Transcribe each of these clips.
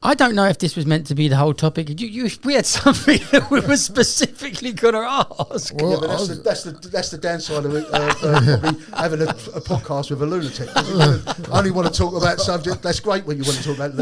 I don't know if this was meant to be the whole topic. We had something that we were specifically going to ask. Well, that's the downside of it, probably having a podcast with a lunatic. I only want to talk about subject. That's great when you want to talk about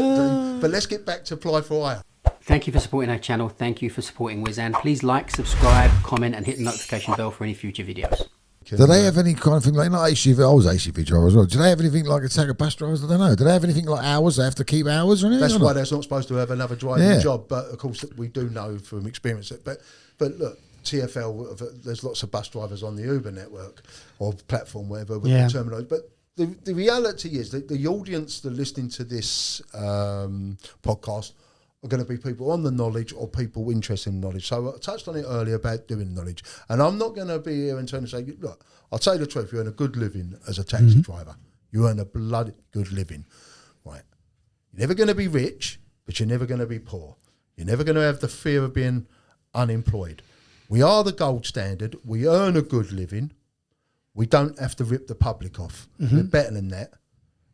but let's get back to apply for hire. Thank you for supporting our channel. Thank you for supporting Wizan. Please like, subscribe, comment, and hit the notification bell for any future videos. Do they have any kind of thing like HGV? I was HGV driver as well. Do they have anything like a tag of bus drivers? I don't know. Do they have anything like hours? They have to keep hours or anything? That's why they're not supposed to have another driving job. But of course, we do know from experience that. But look, TfL, there's lots of bus drivers on the Uber network or platform, whatever, with the terminology. But the reality is that the audience that are listening to this podcast are going to be people on the knowledge or people interested in knowledge. So I touched on it earlier about doing knowledge. And I'm not going to be here in turn and say, look, I'll tell you the truth, you earn a good living as a taxi driver. You earn a bloody good living, right? You're never going to be rich, but you're never going to be poor. You're never going to have the fear of being unemployed. We are the gold standard. We earn a good living. We don't have to rip the public off. We're better than that.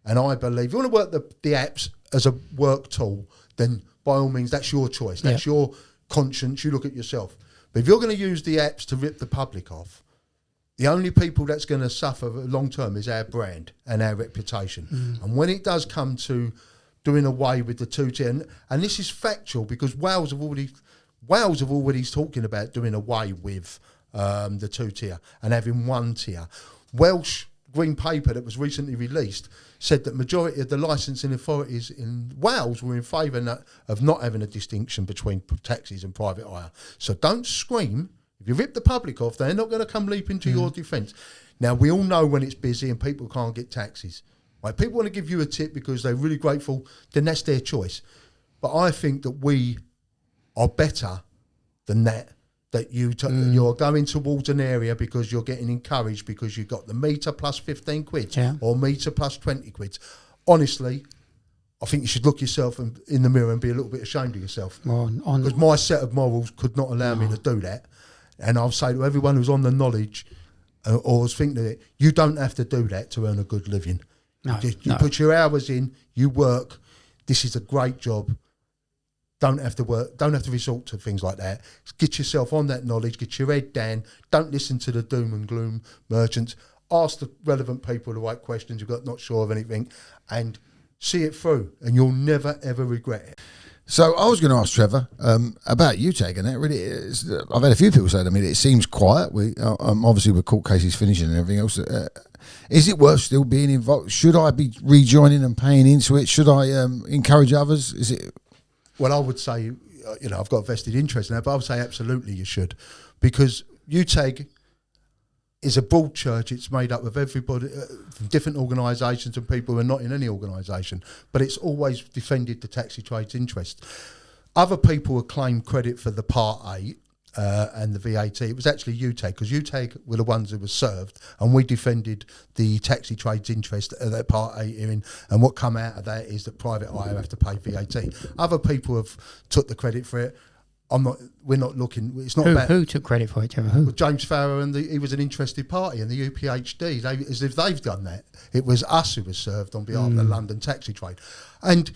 And I believe, if you want to work the apps as a work tool, then by all means, that's your choice. That's your conscience. You look at yourself. But if you're going to use the apps to rip the public off, the only people that's going to suffer long term is our brand and our reputation. And when it does come to doing away with the two-tier, and this is factual because Wales have already talking about doing away with the two-tier and having one tier. Welsh Green Paper that was recently released said that majority of the licensing authorities in Wales were in favour of not having a distinction between taxis and private hire. So don't scream. If you rip the public off, they're not going to come leaping to your defence. Now, we all know when it's busy and people can't get taxis. Right? People want to give you a tip because they're really grateful, then that's their choice. But I think that we are better than that. That you're going towards an area because you're getting encouraged because you've got the meter plus 15 quid or meter plus 20 quid. Honestly, I think you should look yourself in the mirror and be a little bit ashamed of yourself. Because my set of morals could not allow me to do that. And I'll say to everyone who's on the knowledge or is thinking of it, you don't have to do that to earn a good living. You put your hours in, you work. This is a great job. Don't have to work, don't have to resort to things like that. Get yourself on that knowledge, get your head down, don't listen to the doom and gloom merchants. Ask the relevant people the right questions, you've got not sure of anything, and see it through, and you'll never, ever regret it. So I was going to ask Trevor about UTAG, and that really is, I've had a few people say to me that it seems quiet. We obviously with court cases finishing and everything else. Is it worth still being involved? Should I be rejoining and paying into it? Should I encourage others? Is it... Well, I would say, I've got a vested interest in that, but I would say absolutely you should. Because UTAG is a broad church. It's made up of everybody from different organisations and people who are not in any organisation. But it's always defended the taxi trade's interest. Other people have claimed credit for the Part 8 and the VAT. It was actually UTAG, because UTAG were the ones who were served, and we defended the taxi trade's interest at that Part 8 hearing, and what come out of that is that private hire have to pay VAT. Other people have took the credit for it. We're not looking. It's not about who took credit for it, Trevor. Who? Well, James Farrow, and he was an interested party, and the UPHD. As if they've done that. It was us who was served on behalf of the London taxi trade. And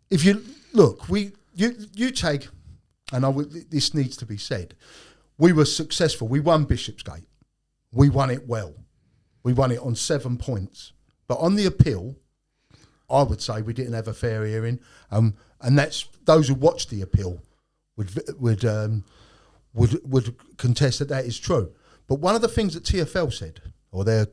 if you look, UTAG. And this needs to be said, we were successful. We won Bishopsgate. We won it well. We won it on 7 points. But on the appeal, I would say we didn't have a fair hearing. And that's those who watched the appeal would contest that is true. But one of the things that TfL said, or their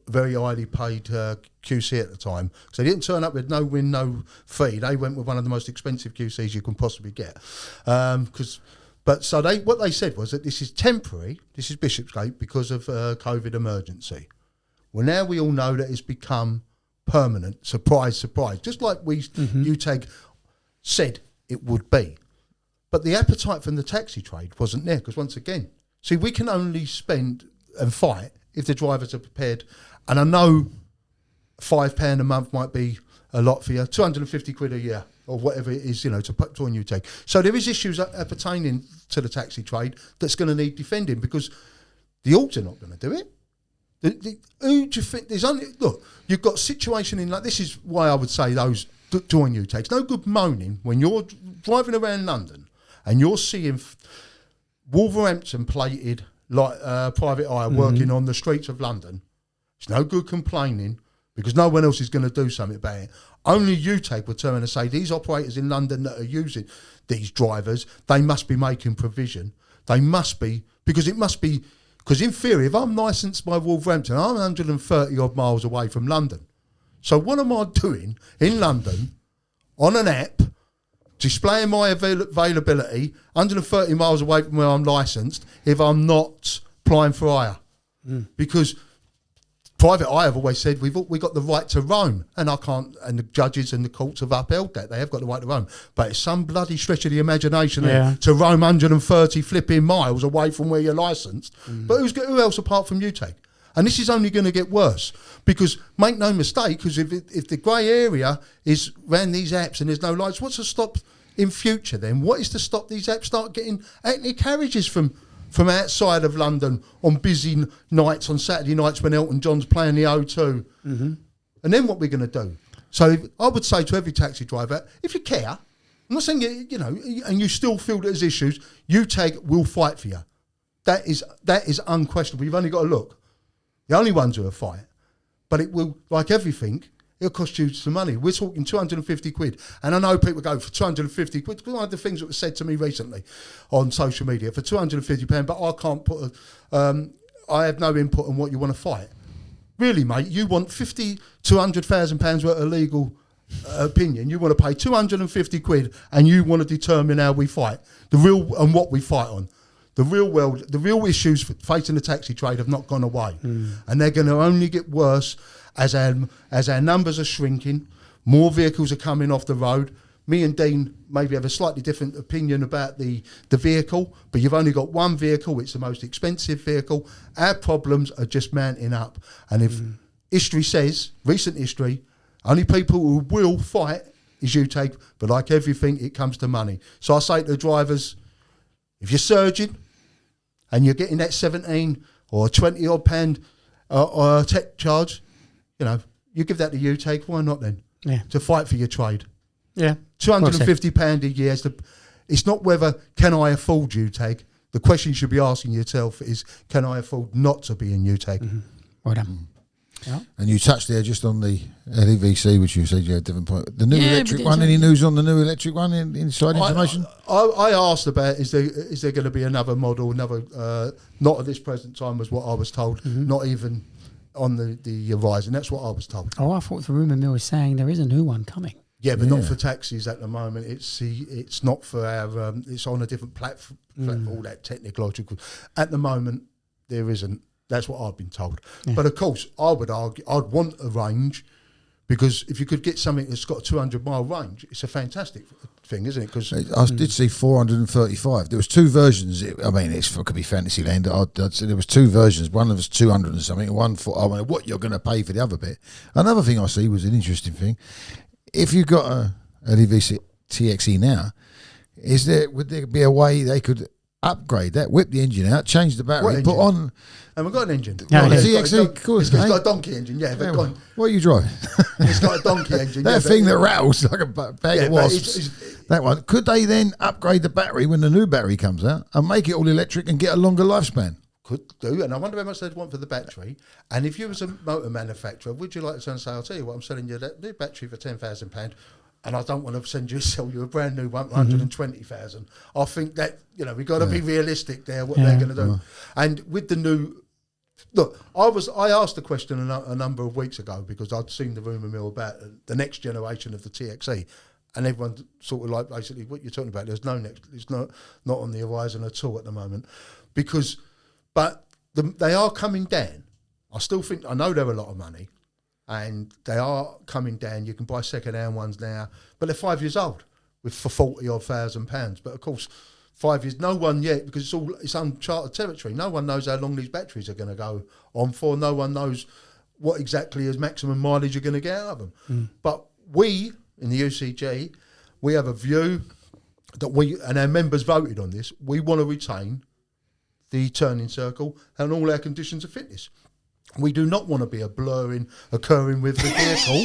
very highly paid QC at the time, because they didn't turn up with no win, no fee. They went with one of the most expensive QCs you can possibly get. What they said was that this is temporary. This is Bishopsgate because of COVID emergency. Well, now we all know that it's become permanent. Surprise, surprise. Just like UTAG said it would be. But the appetite from the taxi trade wasn't there, because once again, see, we can only spend and fight if the drivers are prepared. And I know £5 a month might be a lot for you, 250 quid a year or whatever it is, to put on UTAG. So there is issues pertaining to the taxi trade that's going to need defending, because the orgs are not going to do it. Who do you think? There's only, look, you've got situation in, like, this is why I would say those join UTAG. It's no good moaning when you're driving around London and you're seeing Wolverhampton plated like private eye working on the streets of London. It's no good complaining because no one else is going to do something about it. Only UTAG will turn and say these operators in London that are using these drivers, they must be making provision. They must be, because it must be, because in theory, if I'm licensed by Wolverhampton, I'm 130 odd miles away from London. So what am I doing in London on an app, displaying my availability 130 miles away from where I'm licensed if I'm not applying for hire? Because private eye have always said we got the right to roam, and I can't. And the judges and the courts have upheld that. They have got the right to roam, but it's some bloody stretch of the imagination there to roam 130 flipping miles away from where you're licensed. But who else apart from UTAG? And this is only going to get worse because make no mistake, because if the grey area is around these apps and there's no lights, what's to stop in future then? What is to stop these apps start getting acne carriages from outside of London on busy nights, on Saturday nights when Elton John's playing the O2? And then what we're going to do? So I would say to every taxi driver, if you care, I'm not saying, you know, and you still feel there's issues, UTAG will fight for you. That is unquestionable. You've only got to look. The only ones who will fight. But it will, like everything, it'll cost you some money. We're talking 250 quid. And I know people go for 250 quid. Because one of the things that was said to me recently on social media, for £250, but I can't put I have no input on what you want to fight. Really, mate, you want 50 to £100,000 worth of legal opinion. You want to pay 250 quid and you want to determine how we fight. The real, and what we fight on. The real world, the real issues facing the taxi trade have not gone away. And they're going to only get worse as our numbers are shrinking, more vehicles are coming off the road. Me and Dean maybe have a slightly different opinion about the vehicle, but you've only got one vehicle, it's the most expensive vehicle. Our problems are just mounting up. And if history says, recent history, only people who will fight is UTAG, but like everything, it comes to money. So I say to the drivers, if you're surging and you're getting that 17 or 20 odd pound or tech charge, you know, you give that to UTAG, why not then? To fight for your trade. £250 a year. It's not whether can I afford UTAG. The question you should be asking yourself is, can I afford not to be in UTAG? Well done. Yeah. And you touched there just on the LEVC, which you said you had a different point. The new electric one, any news on the new electric one inside information? I asked about, is there going to be another model, not at this present time was what I was told, not even on the horizon. That's what I was told. Oh, I thought the rumour mill was saying there is a new one coming. Yeah, but not for taxis at the moment. It's not for our. It's on a different platform. All that technological. At the moment, there isn't. That's what I've been told. Yeah. But of course, I would argue I'd want a range, because if you could get something that's got a 200-mile range, it's a fantastic thing, isn't it? Because I did see 435. There was two versions. I mean, it could be Fantasyland. I'd say there was two versions. One of us 200 and something. One for I wonder what you're going to pay for the other bit. Another thing I see was an interesting thing. If you've got a LEVC TXE now, would there be a way they could upgrade that, whip the engine out, change the battery, put on? And we've got an engine. No, TXE, of course. It's got a donkey engine, yeah. What are you driving? It's got a donkey engine. That thing that rattles like a bag of wasps. That one. Could they then upgrade the battery when the new battery comes out and make it all electric and get a longer lifespan? Could do, and I wonder how much they'd want for the battery. And if you was a motor manufacturer, would you like to turn and say, I'll tell you what, I'm selling you that new battery for £10,000, and I don't want to sell you a brand new one, 120,000. I think that, you know, we've got to be realistic there, what they're going to do. And with the new, look, I asked the question a number of weeks ago because I'd seen the rumour mill about the next generation of the TXE, and everyone sort of like, basically, what you're talking about, there's no next, it's not on the horizon at all at the moment, because, but they are coming down. I still think, I know they're a lot of money, and they are coming down. You can buy second-hand ones now, but they're 5 years old for £40,000. But of course, 5 years, no one yet, because it's uncharted territory. No one knows how long these batteries are going to go on for. No one knows what exactly is maximum mileage you're going to get out of them. But we, in the UCG, we have a view that and our members voted on this, we want to retain the turning circle and all our conditions of fitness. We do not want to be a blurring occurring with the vehicle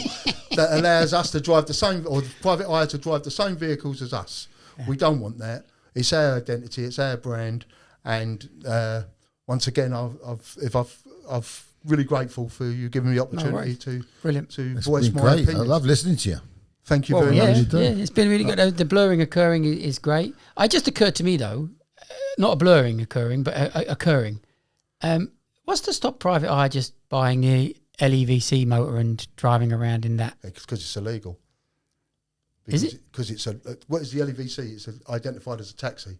that allows us to drive the same, or the private eye to drive the same vehicles as us. We don't want that. It's our identity, it's our brand, and once again, I've really grateful for you giving me the opportunity to voice my opinion. I love listening to you. Thank you very much. Yeah, it's been really good. The blurring occurring is great. It just occurred to me though, not a blurring occurring, but occurring. What's to stop private eye just buying the LEVC motor and driving around in that? Because it's illegal. Is it? Because it's what is the LEVC? It's identified as a taxi.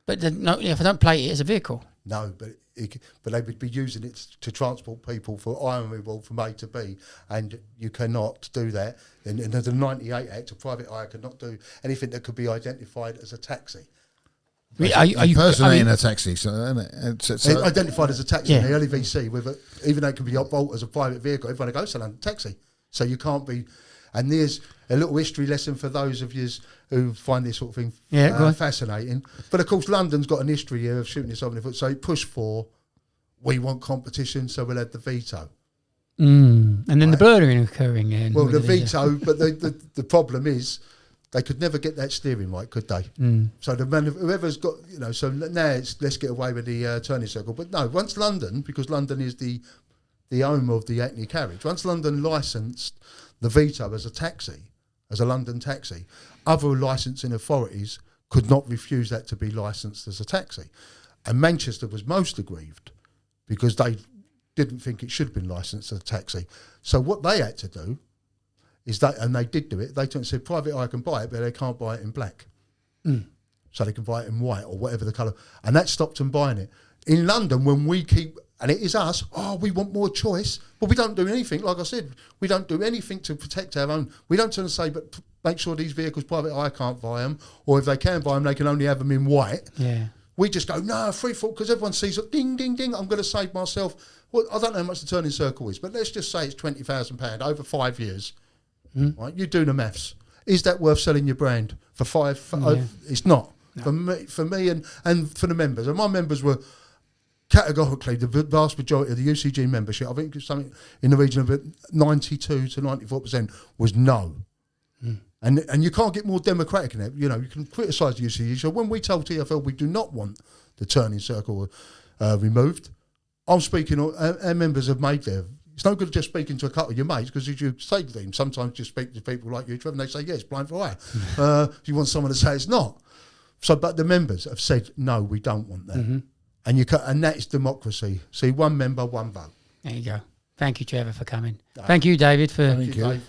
But no, if I don't plate it as a vehicle. No, but they would be using it to transport people for iron removal from A to B, and you cannot do that. In the 98 Act, a private eye cannot do anything that could be identified as a taxi. Are you personating a taxi? So identified as a taxi, Yeah. the LEVC, even though it can be bought as a private vehicle, everyone goes to London taxi. So you can't be. And there's a little history lesson for those of you who find this sort of thing fascinating. But of course, London's got an history here of shooting itself in the foot. So push for, we want competition, so we'll have the veto. And then the blurring occurring. Well, the veto, but the problem is, they could never get that steering right, could they? So whoever's got, so now let's get away with the turning circle. But no, once London, because London is the home of the Hackney carriage, once London licensed the veto as a taxi, as a London taxi, other licensing authorities could not refuse that to be licensed as a taxi. And Manchester was most aggrieved because they didn't think it should have been licensed as a taxi. So what they had to do is and they did do it, they said private eye can buy it, but they can't buy it in black. So they can buy it in white or whatever the colour. And that stopped them buying it. In London, when we keep, and it is us, we want more choice, but we don't do anything, like I said, we don't do anything to protect our own. We don't turn and say, but make sure these vehicles, private eye can't buy them, or if they can buy them, they can only have them in white. Yeah. We just go, no, free fall, because everyone sees it, ding, ding, ding, I'm going to save myself. Well, I don't know how much the turning circle is, but let's just say it's £20,000 over 5 years. Right, you do the maths. Is that worth selling your brand for five? It's not. No. For me, and for the members. And my members were categorically, the vast majority of the UCG membership, I think it's something in the region of 92 to 94% was no. And you can't get more democratic in it. You can criticise the UCG. So when we told TfL we do not want the turning circle removed, I'm speaking, our members have made their. It's no good just speaking to a couple of your mates, because as you say to them, sometimes you speak to people like you, Trevor, and they say, yes, blind for eye. You want someone to say it's not. So, but the members have said, no, we don't want that. And that is democracy. See, one member, one vote. There you go. Thank you, Trevor, for coming. Thank you, David, for... Thank you, Dave.